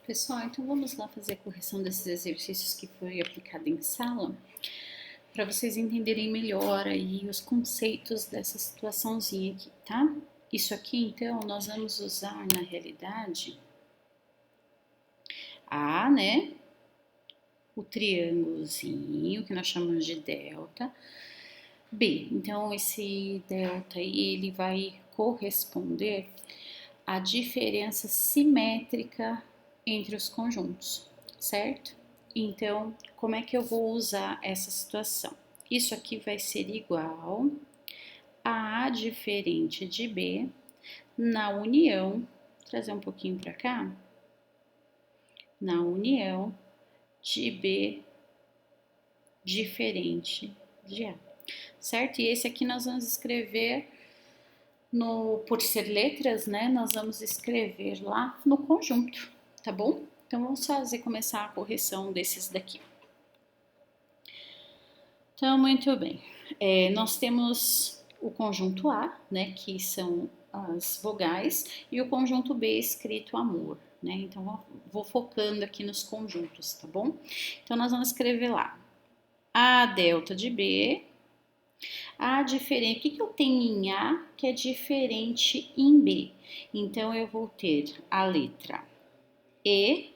Pessoal, então vamos lá fazer a correção desses exercícios que foi aplicado em sala, para vocês entenderem melhor aí os conceitos dessa situaçãozinha aqui, tá? Isso aqui, então, nós vamos usar na realidade né, o triângulozinho, que nós chamamos de delta, B. Então, esse delta aí, ele vai corresponder à diferença simétrica entre os conjuntos, certo? Então, como é que eu vou usar essa situação? Isso aqui vai ser igual a A diferente de B na união, trazer um pouquinho para cá, na união de B diferente de A, certo? E esse aqui nós vamos escrever por ser letras, né? Nós vamos escrever lá no conjunto, tá bom? Então, vamos começar a correção desses daqui. Então, muito bem. Nós temos o conjunto A, né, que são as vogais, e o conjunto B escrito amor, né? Então, vou focando aqui nos conjuntos, tá bom? Então, nós vamos escrever lá A delta de B, A diferente. O que eu tenho em A que é diferente em B? Então, eu vou ter a letra E,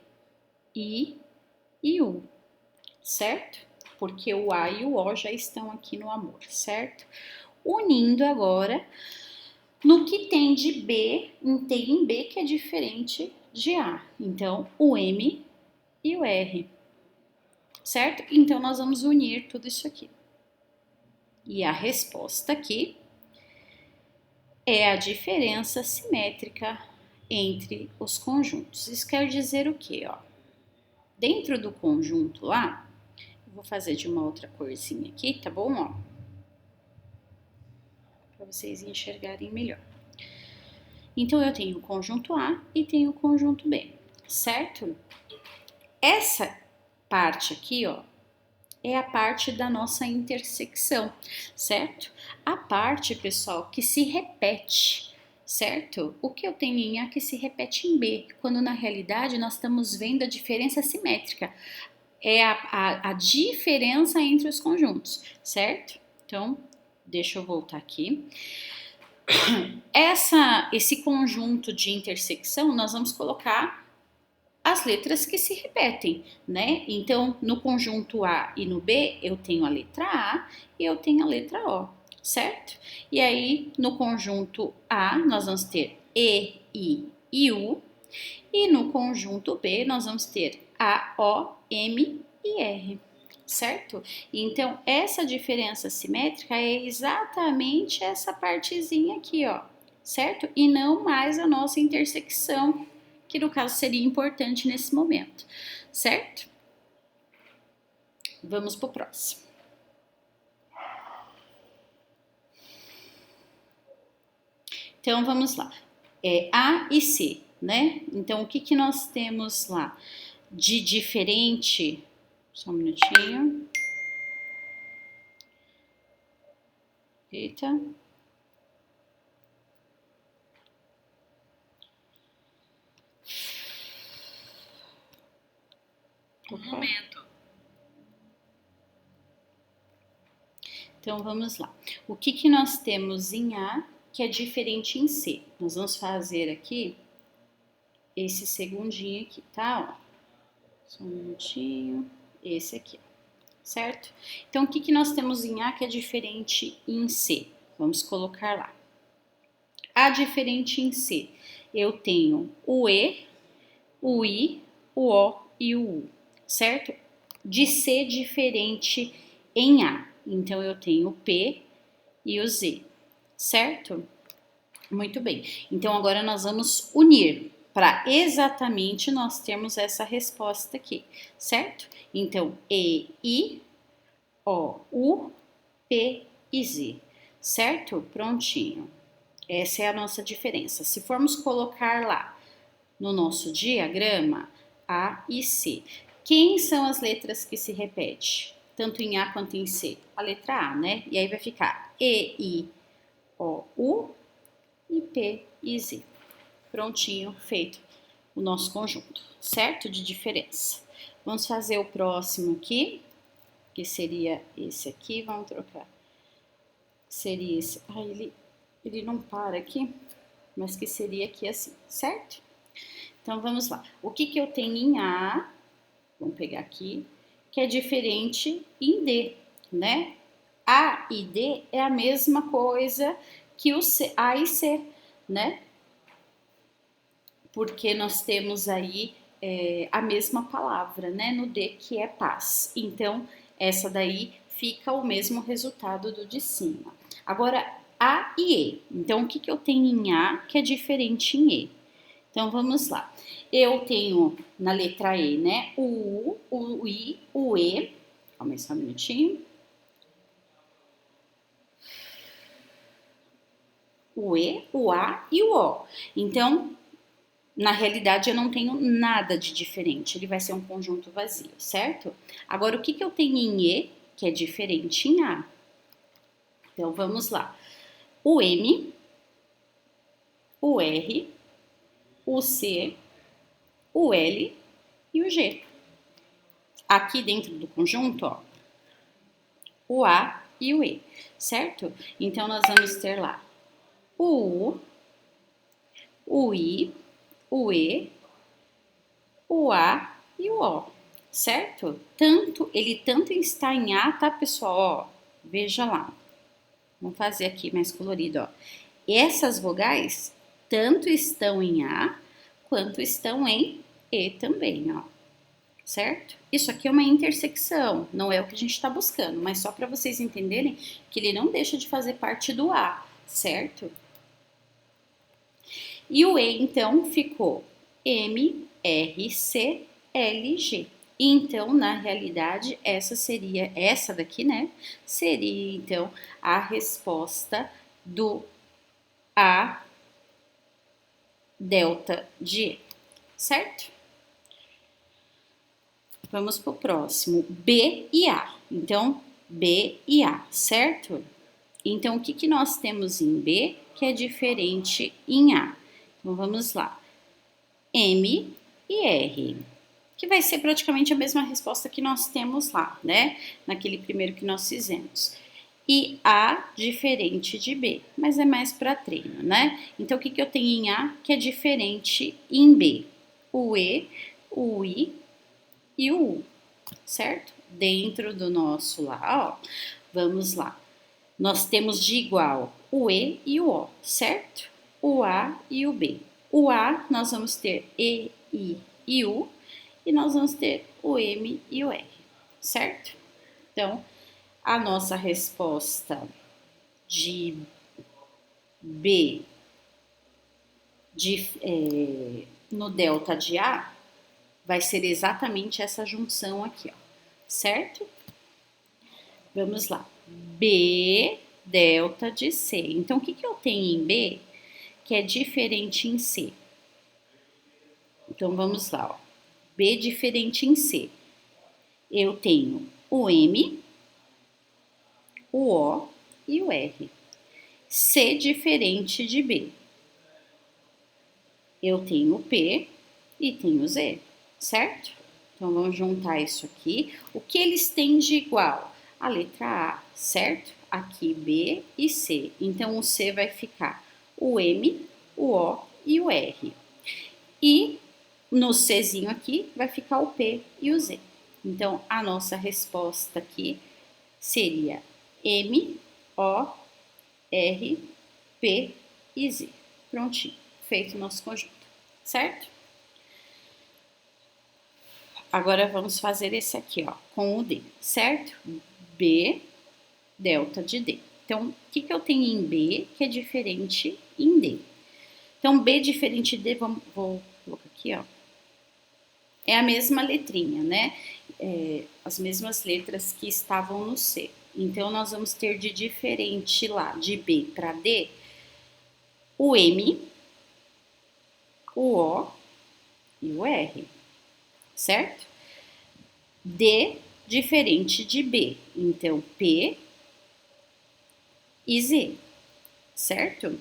I e U, certo? Porque o A e o O já estão aqui no amor, certo? Unindo agora no que tem de B, tem em B que é diferente de A. Então, o M e o R, certo? Então, nós vamos unir tudo isso aqui. E a resposta aqui é a diferença simétrica entre os conjuntos. Isso quer dizer o quê? Ó? Dentro do conjunto lá, eu vou fazer de uma outra corzinha aqui, tá bom? Ó, para vocês enxergarem melhor. Então, eu tenho o conjunto A e tenho o conjunto B, certo? Essa parte aqui, ó, é a parte da nossa intersecção, certo? A parte, pessoal, que se repete, certo? O que eu tenho em A que se repete em B, quando na realidade nós estamos vendo a diferença simétrica. É a diferença entre os conjuntos, certo? Então, deixa eu voltar aqui. Esse conjunto de intersecção, nós vamos colocar as letras que se repetem, né? Então, no conjunto A e no B, eu tenho a letra A e eu tenho a letra O, certo? E aí, no conjunto A, nós vamos ter E, I e U. E no conjunto B, nós vamos ter A, O, M e R, certo? Então, essa diferença simétrica é exatamente essa partezinha aqui, ó, certo? E não mais a nossa intersecção, que no caso seria importante nesse momento, certo? Vamos pro próximo. Então, vamos lá. A e C, né? Então, o que nós temos lá de diferente? Só um minutinho. Eita. Um momento. Então, vamos lá. O que nós temos em A que é diferente em C? Nós vamos fazer aqui esse segundinho aqui, tá? Ó. Só um minutinho. Esse aqui, certo? Então, o que nós temos em A que é diferente em C? Vamos colocar lá. A diferente em C. Eu tenho o E, o I, o O e o U, certo? De C diferente em A. Então, eu tenho o P e o Z, certo? Muito bem. Então, agora nós vamos unir para exatamente nós termos essa resposta aqui, certo? Então, E, I, O, U, P e Z, certo? Prontinho. Essa é a nossa diferença. Se formos colocar lá no nosso diagrama A e C, quem são as letras que se repetem? Tanto em A quanto em C? A letra A, né? E aí vai ficar E, I, O, U e P e Z. Prontinho, feito. o nosso conjunto, certo? De diferença. Vamos fazer o próximo aqui, que seria esse aqui, vamos trocar. Seria esse, ele não para aqui, mas que seria aqui assim, certo? Então, vamos lá. O que eu tenho em A, vamos pegar aqui, que é diferente em D, né? A e D é a mesma coisa que o C, A e C, né? Porque nós temos aí a mesma palavra, né? No D, que é paz. Então, essa daí fica o mesmo resultado do de cima. Agora, A e E. Então, o que eu tenho em A que é diferente em E? Então, vamos lá. Eu tenho na letra E, né? O U, o I, o E. Calma aí só um minutinho. O E, o A e o O. Então, na realidade, eu não tenho nada de diferente. Ele vai ser um conjunto vazio, certo? Agora, o que eu tenho em E que é diferente em A? Então, vamos lá. O M, o R, o C, o L e o G. Aqui dentro do conjunto, ó, o A e o E, certo? Então, nós vamos ter lá o U, o I, o E, o A e o O, certo? Ele tanto está em A, tá, pessoal? Ó, veja lá. Vamos fazer aqui mais colorido, ó. Essas vogais tanto estão em A, quanto estão em E também, ó. Certo? Isso aqui é uma intersecção, não é o que a gente está buscando, mas só para vocês entenderem que ele não deixa de fazer parte do A, certo? E o E, então, ficou M, R, C, L, G. Então, na realidade, essa daqui, né? Seria, então, a resposta do A delta de E, certo? Vamos para o próximo, B e A. Então, B e A, certo? Então, o que nós temos em B que é diferente em A? Então, vamos lá. M e R, que vai ser praticamente a mesma resposta que nós temos lá, né? Naquele primeiro que nós fizemos. E A diferente de B, mas é mais para treino, né? Então, o que eu tenho em A que é diferente em B? O E, o I e o U, certo? Dentro do nosso lá, ó, vamos lá. Nós temos de igual o E e o O, certo? O A e o B. O A, nós vamos ter E, I e U, e nós vamos ter o M e o R, certo? Então, a nossa resposta de B no delta de A vai ser exatamente essa junção aqui, ó, certo? Vamos lá. B delta de C. Então, o que eu tenho em B que é diferente em C? Então, vamos lá, ó. B diferente em C. Eu tenho o M, o O e o R. C diferente de B. Eu tenho o P e tenho o Z, certo? Então, vamos juntar isso aqui. O que eles têm de igual? A letra A, certo? Aqui B e C. Então, o C vai ficar o M, o O e o R. E no Czinho aqui vai ficar o P e o Z. Então, a nossa resposta aqui seria M, O, R, P e Z. Prontinho, feito o nosso conjunto, certo? Agora vamos fazer esse aqui, ó, com o D, certo? B, delta de D. Então, o que eu tenho em B que é diferente em D? Então, B diferente de D, vou colocar aqui, ó. É a mesma letrinha, né? As mesmas letras que estavam no C. Então, nós vamos ter de diferente lá, de B para D, o M, o O e o R, certo? D diferente de B, então P e Z, certo?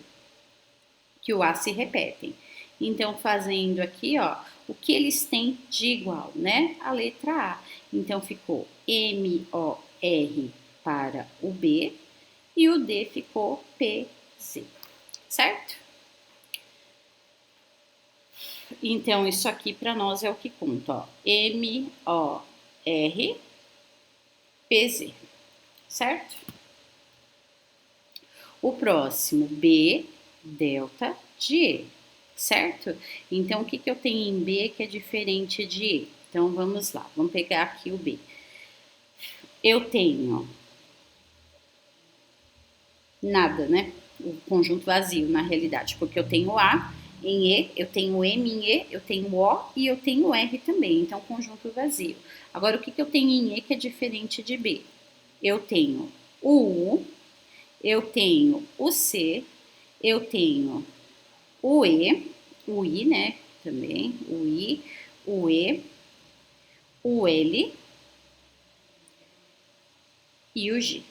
Que o A se repetem. Então, fazendo aqui, ó, o que eles têm de igual, né? A letra A. Então, ficou MOR para o B e o D ficou PZ, certo? Então, isso aqui para nós é o que conta, ó. MOR PZ, certo? O próximo, B, delta de E, certo? Então, o que eu tenho em B que é diferente de E? Então, vamos lá, vamos pegar aqui o B. Eu tenho nada, né? O conjunto vazio, na realidade, porque eu tenho A em E, eu tenho M em E, eu tenho O e eu tenho R também, então conjunto vazio. Agora, o que eu tenho em E que é diferente de B? Eu tenho o U, eu tenho o C, eu tenho o E, o I, né? Também, o I, o E, o L e o G,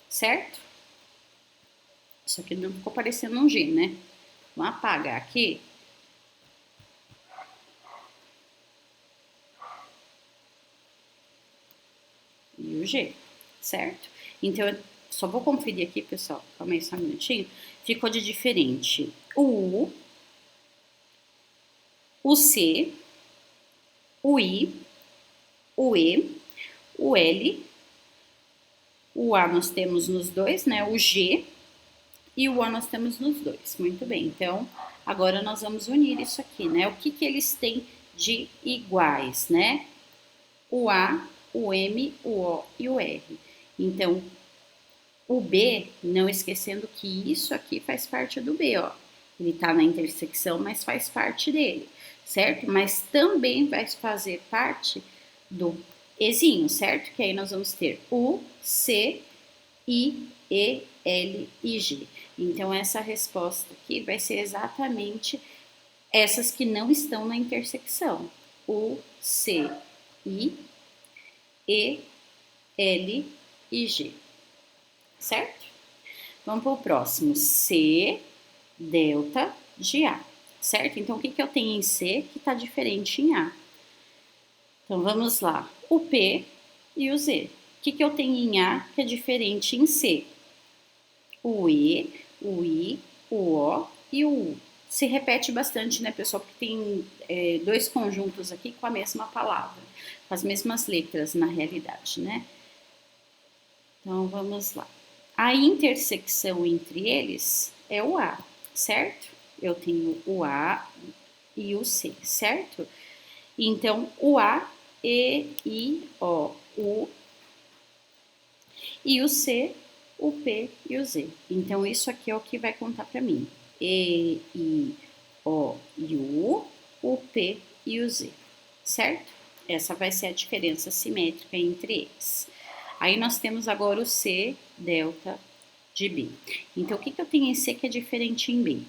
certo? Isso aqui não ficou parecendo um G, né? Vamos apagar aqui. E o G, certo? Então, eu só vou conferir aqui, pessoal. Calma aí só um minutinho. Ficou de diferente o U, o C, o I, o E, o L, o A nós temos nos dois, né? O G e o A nós temos nos dois. Muito bem, então agora nós vamos unir isso aqui, né? O que eles têm de iguais, né? O A, o M, o O e o R. Então, o B, não esquecendo que isso aqui faz parte do B, ó. Ele tá na intersecção, mas faz parte dele, certo? Mas também vai fazer parte do Ezinho, certo? Que aí nós vamos ter U, C, I, E, L e G. Então, essa resposta aqui vai ser exatamente essas que não estão na intersecção. U, C, I, E, L e G. Certo? Vamos para o próximo. C, delta de A. Certo? Então, o que eu tenho em C que está diferente em A? Então, vamos lá. O P e o Z. O que eu tenho em A que é diferente em C? O E, o I, o O e o U. Se repete bastante, né, pessoal? Porque tem dois conjuntos aqui com a mesma palavra, com as mesmas letras, na realidade, né? Então, vamos lá. A intersecção entre eles é o A, certo? Eu tenho o A e o C, certo? Então, o A, E, I, O, U e o C, o P e o Z. Então, isso aqui é o que vai contar para mim. E, I, O e o P e o Z, certo? Essa vai ser a diferença simétrica entre eles. Aí nós temos agora o C, delta de B. Então, o que eu tenho em C que é diferente em B?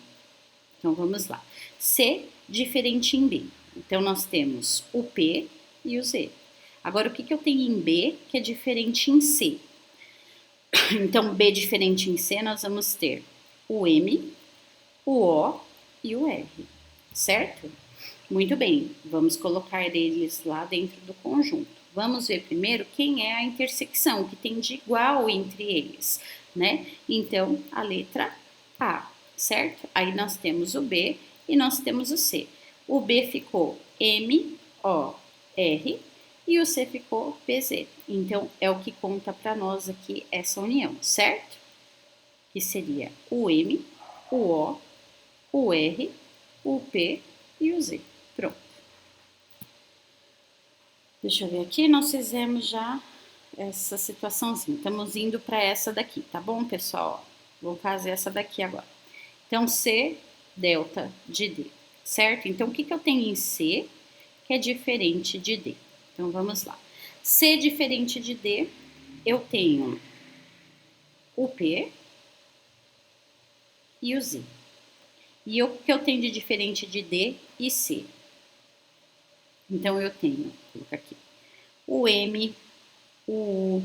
Então, vamos lá. C, diferente em B. Então, nós temos o P e o Z. Agora, o que eu tenho em B que é diferente em C? Então, B diferente em C, nós vamos ter o M, o O e o R, certo? Muito bem, vamos colocar eles lá dentro do conjunto. Vamos ver primeiro quem é a intersecção, que tem de igual entre eles, né? Então, a letra A, certo? Aí nós temos o B e nós temos o C. O B ficou M, O, R e o C ficou PZ. Então, é o que conta para nós aqui essa união, certo? Que seria o M, o O, o R, o P e o Z. Pronto. Deixa eu ver aqui, nós fizemos já essa situaçãozinha. Estamos indo para essa daqui, tá bom, pessoal? Vou fazer essa daqui agora. Então, C, delta de D, certo? Então, o que eu tenho em C que é diferente de D? Então, vamos lá. C diferente de D, eu tenho o P e o Z. E o que eu tenho de diferente de D e C? Então, eu tenho, vou colocar aqui, o M, o U,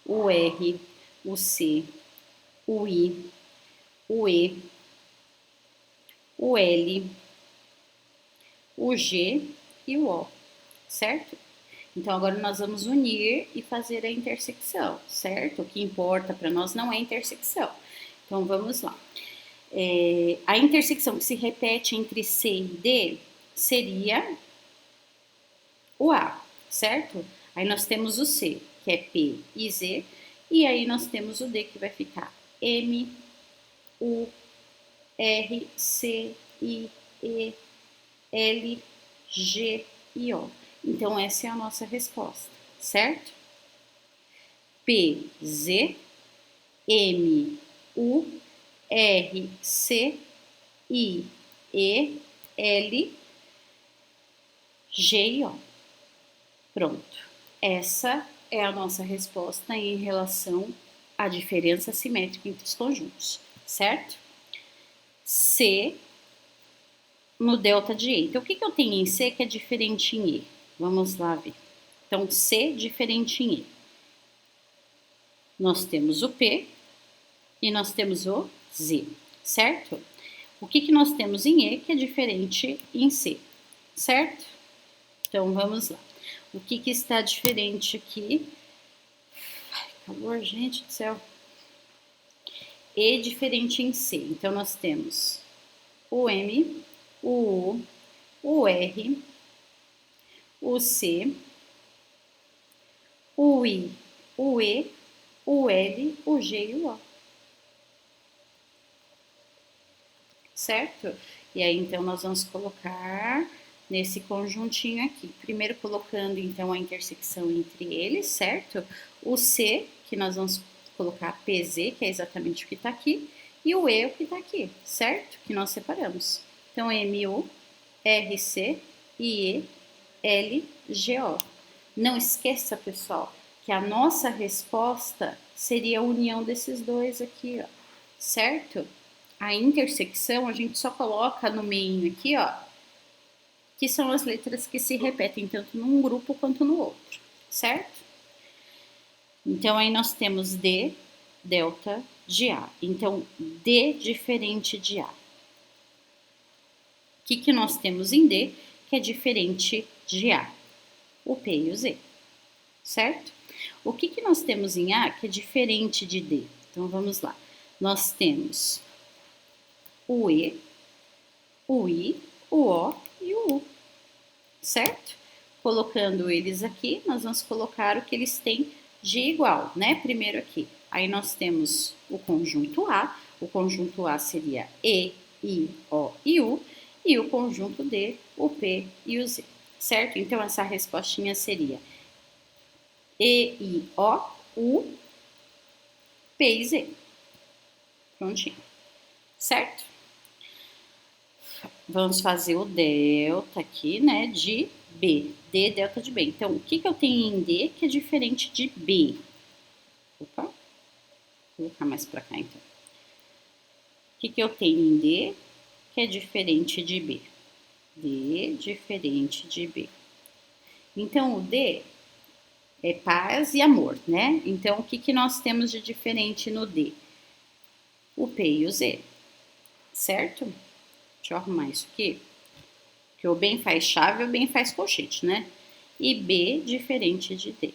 o R, o C, o I, o E, o L, o G e o O, certo? Então, agora nós vamos unir e fazer a intersecção, certo? O que importa para nós não é a intersecção. Então, vamos lá. A intersecção que se repete entre C e D seria o A, certo? Aí nós temos o C, que é P e Z, e aí nós temos o D, que vai ficar M, U, R, C, I, E, L, G e O. Então, essa é a nossa resposta, certo? P, Z, M, U, R, C, I, E, L, G e O. Pronto. Essa é a nossa resposta em relação à diferença simétrica entre os conjuntos, certo? C no delta de E. Então, o que eu tenho em C que é diferente em E? Vamos lá ver. Então, C diferente em E. Nós temos o P e nós temos o Z, certo? O que nós temos em E que é diferente em C, certo? Então, vamos lá. O que está diferente aqui? Ai, calor, gente do céu. E diferente em C. Então, nós temos o M, o U, o R, o C, o I, o E, o L, o G e o O. Certo? E aí, então, nós vamos colocar nesse conjuntinho aqui. Primeiro colocando, então, a intersecção entre eles, certo? O C, que nós vamos colocar PZ, que é exatamente o que está aqui, e o E, o que está aqui, certo? Que nós separamos. Então, MU, RC, IE, LGO. Não esqueça, pessoal, que a nossa resposta seria a união desses dois aqui, ó, certo? A intersecção a gente só coloca no meio aqui, ó, que são as letras que se repetem tanto num grupo quanto no outro, certo? Então, aí nós temos D, delta de A. Então, D diferente de A. O que nós temos em D que é diferente de A? O P e o Z, certo? O que nós temos em A que é diferente de D? Então, vamos lá. Nós temos o E, o I, o O e o U, certo? Colocando eles aqui, nós vamos colocar o que eles têm de igual, né? Primeiro aqui. Aí nós temos o conjunto A seria E, I, O e U, e o conjunto D, o P e o Z, certo? Então, essa respostinha seria E, I, O, U, P e Z. Prontinho, certo? Vamos fazer o delta aqui, né, de B. D, delta de B. Então, o que eu tenho em D que é diferente de B? Opa, vou colocar mais pra cá, então. O que eu tenho em D que é diferente de B? D diferente de B. Então, o D é paz e amor, né? Então, o que nós temos de diferente no D? O P e o Z, certo? Deixa eu arrumar isso aqui. Que o bem faz chave, o bem faz colchete, né? E B diferente de D.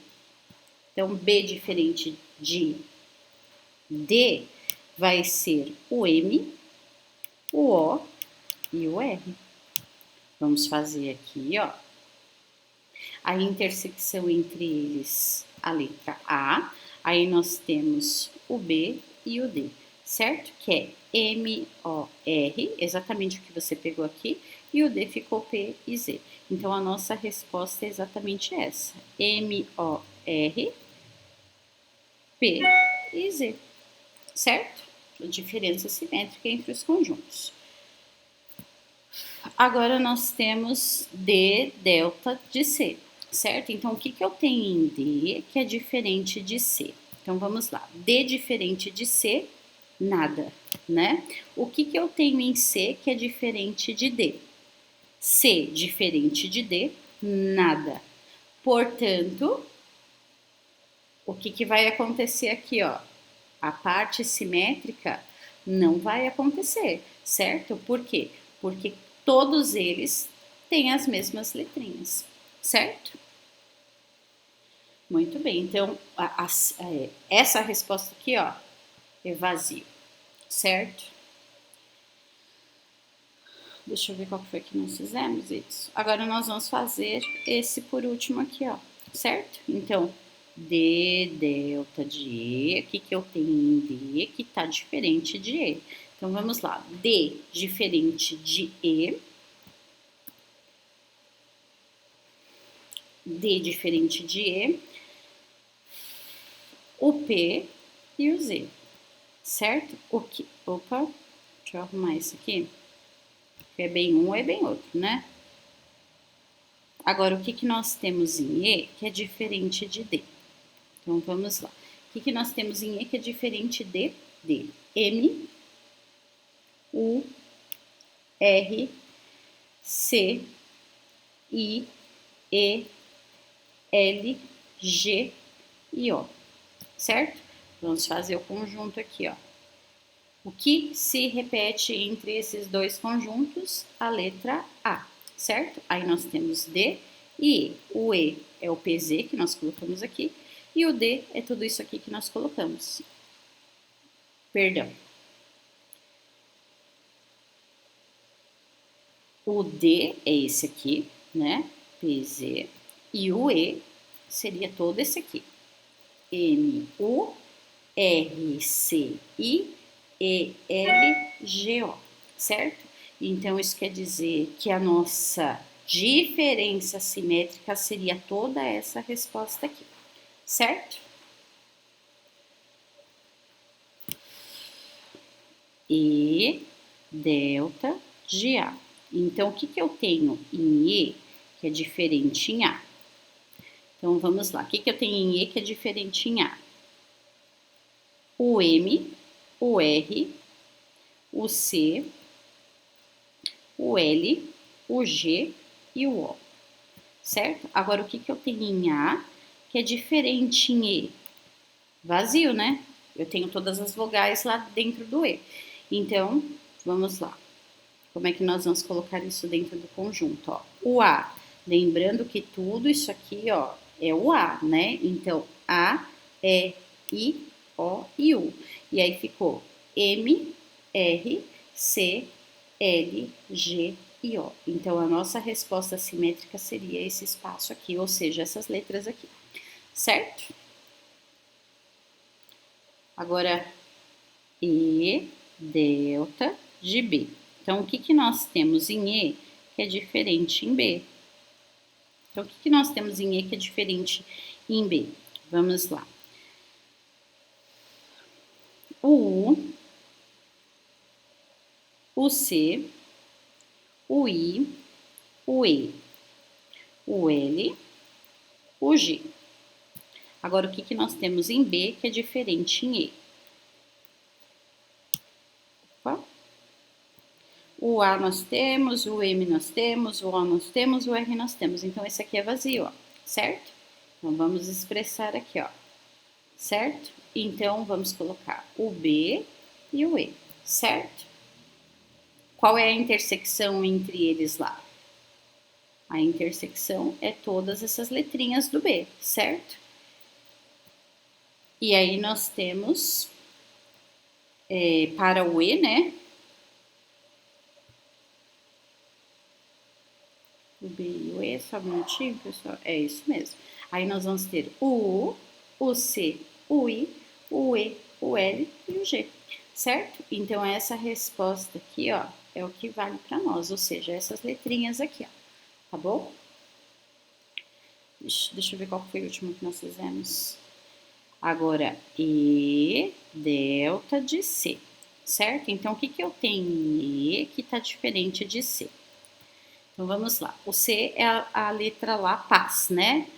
Então, B diferente de D vai ser o M, o O e o R. Vamos fazer aqui, ó, a intersecção entre eles, a letra A. Aí nós temos o B e o D, certo? Que é M-O-R, exatamente o que você pegou aqui, e o D ficou P e Z. Então, a nossa resposta é exatamente essa: M-O-R, P e Z, certo? A diferença simétrica entre os conjuntos. Agora, nós temos D, delta de C, certo? Então, o que eu tenho em D que é diferente de C? Então, vamos lá. D diferente de C, nada, né? O que eu tenho em C que é diferente de D? C diferente de D, nada. Portanto, o que vai acontecer aqui, ó? A parte simétrica não vai acontecer, certo? Por quê? porque todos eles têm as mesmas letrinhas, certo? Muito bem, então essa resposta aqui, ó, é vazio, certo? Deixa eu ver qual foi que nós fizemos isso. Agora nós vamos fazer esse por último aqui, ó, certo? Então, D delta de E, o que eu tenho em D que tá diferente de E? Então, vamos lá, D diferente de E, D diferente de E, o P e o Z, certo? O que? Opa, deixa eu arrumar isso aqui. É bem um, é bem outro, né? Agora, o que nós temos em E que é diferente de D? Então, vamos lá. O que nós temos em E que é diferente de D? M, U, R, C, I, E, L, G e O, certo? Vamos fazer o conjunto aqui, ó. O que se repete entre esses dois conjuntos? A letra A, certo? Aí nós temos D e E. O E é o PZ que nós colocamos aqui e o D é tudo isso aqui que nós colocamos. Perdão. O D é esse aqui, né? PZ. E o E seria todo esse aqui. M, U, R, C, I, E, L, G, O, certo? Então, isso quer dizer que a nossa diferença simétrica seria toda essa resposta aqui, certo? E delta de A. Então, o que eu tenho em E que é diferente em A? Então, vamos lá. O que eu tenho em E que é diferente em A? O M, o R, o C, o L, o G e o O, certo? Agora, o que eu tenho em A que é diferente em E? Vazio, né? Eu tenho todas as vogais lá dentro do E. Então, vamos lá. Como é que nós vamos colocar isso dentro do conjunto? Ó, o A, lembrando que tudo isso aqui, ó, é o A, né? Então, A, E, I, O e U. E aí ficou M, R, C, L, G e O. Então, a nossa resposta simétrica seria esse espaço aqui, ou seja, essas letras aqui, certo? Agora, E, delta de B. Então, o que nós temos em E que é diferente em B? Então, o que nós temos em E que é diferente em B? Vamos lá. O U, o C, o I, o E, o L, o G. Agora, o que nós temos em B que é diferente em E? Opa. O A nós temos, o M nós temos, o O nós temos, o R nós temos. Então, esse aqui é vazio, ó, certo? Então, vamos expressar aqui, ó, certo? Então, vamos colocar o B e o E, certo? Qual é a intersecção entre eles lá? A intersecção é todas essas letrinhas do B, certo? E aí nós temos, para o E, né? O B e o E, só um minutinho, pessoal. É isso mesmo. Aí nós vamos ter o U, o C, o I, o E, o L e o G, certo? Então, essa resposta aqui, ó, é o que vale para nós, ou seja, essas letrinhas aqui, ó, tá bom? Deixa eu ver qual foi o último que nós fizemos. Agora, E, delta de C, certo? Então, o que eu tenho em E que tá diferente de C? Então, vamos lá. O C é a letra lá, paz, né?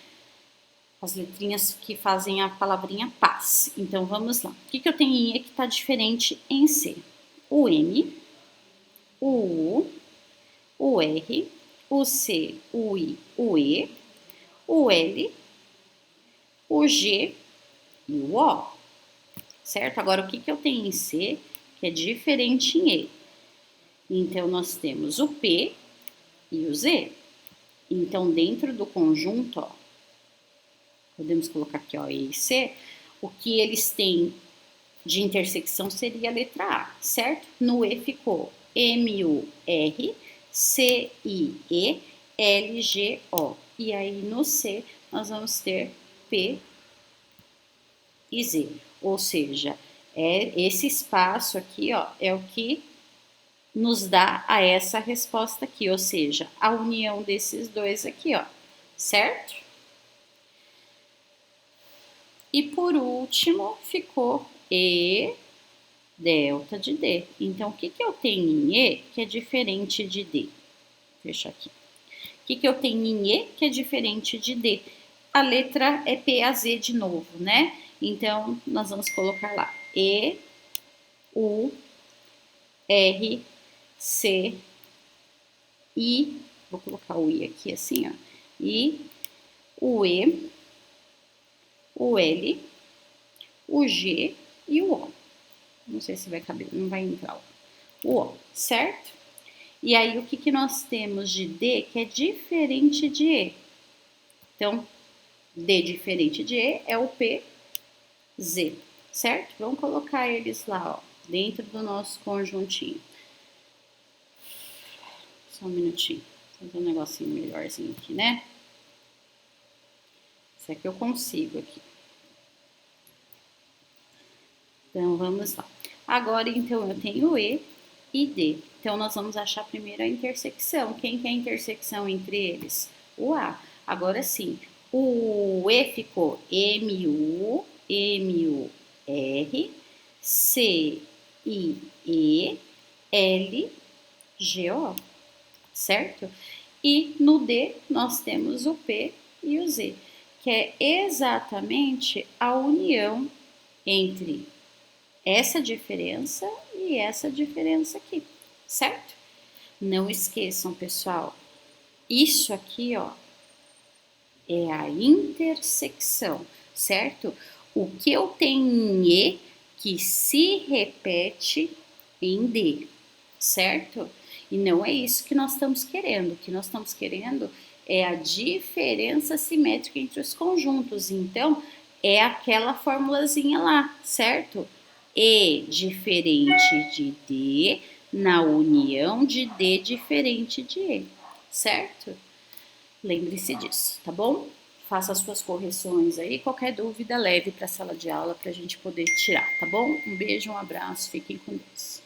As letrinhas que fazem a palavrinha paz. Então, vamos lá. O que eu tenho em E que está diferente em C? O M, o U, o R, o C, o I, o E, o L, o G e o O. Certo? Agora, o que eu tenho em C que é diferente em E? Então, nós temos o P e o Z. Então, dentro do conjunto, ó, podemos colocar aqui, ó, E e C, o que eles têm de intersecção seria a letra A, certo? No E ficou M-U-R, C-I-E, L-G-O. E aí, no C, nós vamos ter P e Z. Ou seja, esse espaço aqui, ó, é o que nos dá a essa resposta aqui, ou seja, a união desses dois aqui, ó, certo? E por último, ficou E delta de D. Então, o que eu tenho em E que é diferente de D? Fecha aqui. O que eu tenho em E que é diferente de D? A letra é PAZ de novo, né? Então, nós vamos colocar lá E, U, R, C, I, vou colocar o I aqui assim, ó, I, o E, o L, o G e o O. Não sei se vai caber, não vai entrar o O, certo? E aí, o que nós temos de D que é diferente de E? Então, D diferente de E é o P, Z, certo? Vamos colocar eles lá, ó, dentro do nosso conjuntinho. Só um minutinho, vou fazer um negocinho melhorzinho aqui, né? Isso aqui eu consigo aqui. Então, vamos lá. Agora, então, eu tenho E e D. Então, nós vamos achar primeiro a intersecção. Quem que é a intersecção entre eles? O A. Agora sim, o E ficou M-U, M-U-R, C-I-E, L-G-O, certo? E no D, nós temos o P e o Z, que é exatamente a união entre essa diferença e essa diferença aqui, certo? Não esqueçam, pessoal, isso aqui, ó, é a intersecção, certo? O que eu tenho em E que se repete em D, certo? E não é isso que nós estamos querendo. O que nós estamos querendo é a diferença simétrica entre os conjuntos. Então, é aquela formulazinha lá, certo? E diferente de D na união de D diferente de E, certo? Lembre-se disso, tá bom? Faça as suas correções aí. Qualquer dúvida, leve para a sala de aula para a gente poder tirar, tá bom? Um beijo, um abraço, fiquem com Deus.